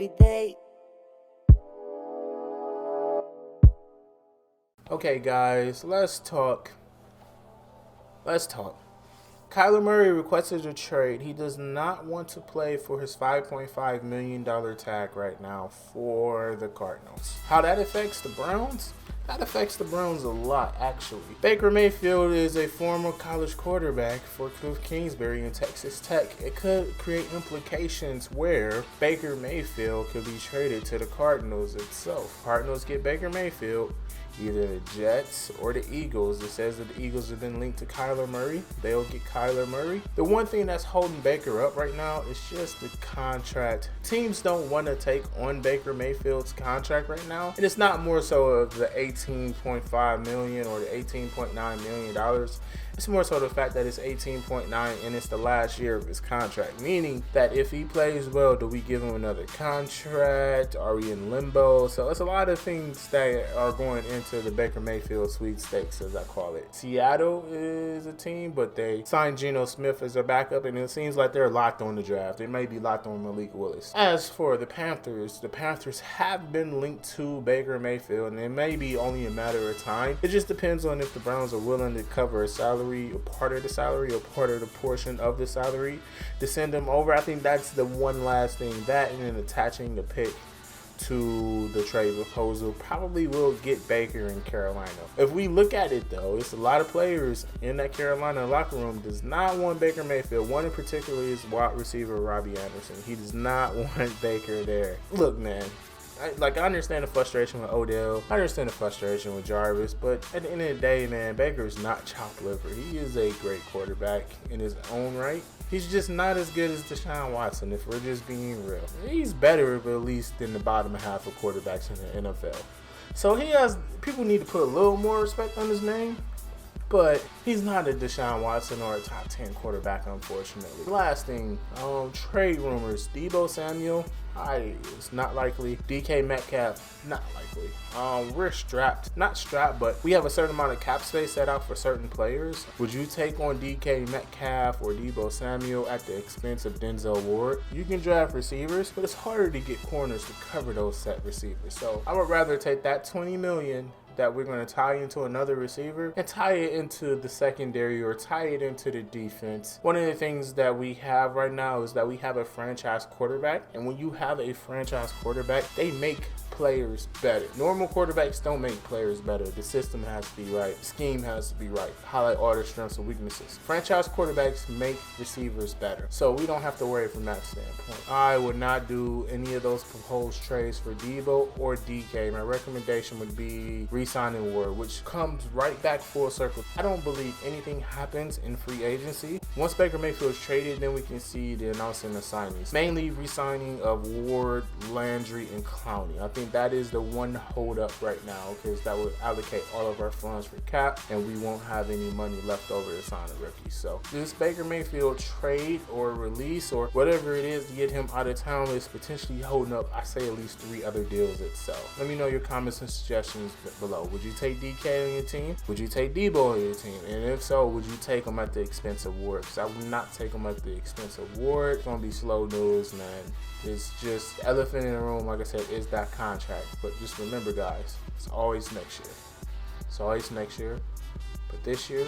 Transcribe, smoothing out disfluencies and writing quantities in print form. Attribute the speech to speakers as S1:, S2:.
S1: every day.
S2: Okay, guys, let's talk. Kyler Murray requested a trade. He does not want to play for his $5.5 million tag right now for the Cardinals. How that affects the Browns? That affects the Browns a lot, actually. Baker Mayfield is a former college quarterback for Cliff Kingsbury in Texas Tech. It could create implications where Baker Mayfield could be traded to the Cardinals itself. Cardinals get Baker Mayfield, either the Jets or the Eagles. It says that the Eagles have been linked to Kyler Murray. They'll get Kyler Murray. The one thing that's holding Baker up right now is just the contract. Teams don't want to take on Baker Mayfield's contract right now. And it's not more so of the $18.5 million or the $18.9 million. It's more so the fact that it's 18.9 and it's the last year of his contract. Meaning that if he plays well, do we give him another contract? Are we in limbo? So it's a lot of things that are going into the Baker Mayfield sweepstakes, as I call it. Seattle is a team, but they signed Geno Smith as their backup, and it seems like they're locked on the draft. They may be locked on Malik Willis. As for the Panthers have been linked to Baker Mayfield, and it may be only a matter of time. It just depends on if the Browns are willing to cover a salary, or part of the salary, or part of the portion of the salary to send him over. I think that's the one last thing. That and then attaching the pick to the trade proposal probably will get Baker in Carolina. If we look at it though, it's a lot of players in that Carolina locker room does not want Baker Mayfield. One in particular is wide receiver Robbie Anderson. He does not want Baker there. Look, man, I understand the frustration with Odell. I understand the frustration with Jarvis. But at the end of the day, man, Baker is not chopped liver. He is a great quarterback in his own right. He's just not as good as Deshaun Watson, if we're just being real. He's better, but at least in the bottom half of quarterbacks in the NFL. So people need to put a little more respect on his name. But he's not a Deshaun Watson or a top 10 quarterback, unfortunately. Last thing, trade rumors. Deebo Samuel, it's not likely. DK Metcalf, not likely. We're not strapped, but we have a certain amount of cap space set out for certain players. Would you take on DK Metcalf or Deebo Samuel at the expense of Denzel Ward? You can draft receivers, but it's harder to get corners to cover those set receivers. So I would rather take that $20 million that we're going to tie into another receiver and tie it into the secondary or tie it into the defense. One of the things that we have right now is that we have a franchise quarterback, and when you have a franchise quarterback, they make players better. Normal quarterbacks don't make players better. The system has to be right. The scheme has to be right. Highlight all their strengths and weaknesses. Franchise quarterbacks make receivers better. So we don't have to worry from that standpoint. I would not do any of those proposed trades for Deebo or DK. My recommendation would be re-signing Ward, which comes right back full circle. I don't believe anything happens in free agency. Once Baker Mayfield is traded, then we can see the announcing of signings. Mainly re-signing of Ward, Landry, and Clowney. I think that is the one hold up right now, because that would allocate all of our funds for cap and we won't have any money left over to sign a rookie. So this Baker Mayfield trade or release or whatever it is to get him out of town is potentially holding up, I say, at least 3 other deals itself. Let me know your comments and suggestions below. Would you take DK on your team? Would you take Deebo on your team? And if so, would you take him at the expense of Ward? Because I would not take him at the expense of Ward. It's going to be slow news, man. It's just elephant in the room, like I said, is that contract. But just remember, guys, it's always next year. It's always next year. But this year,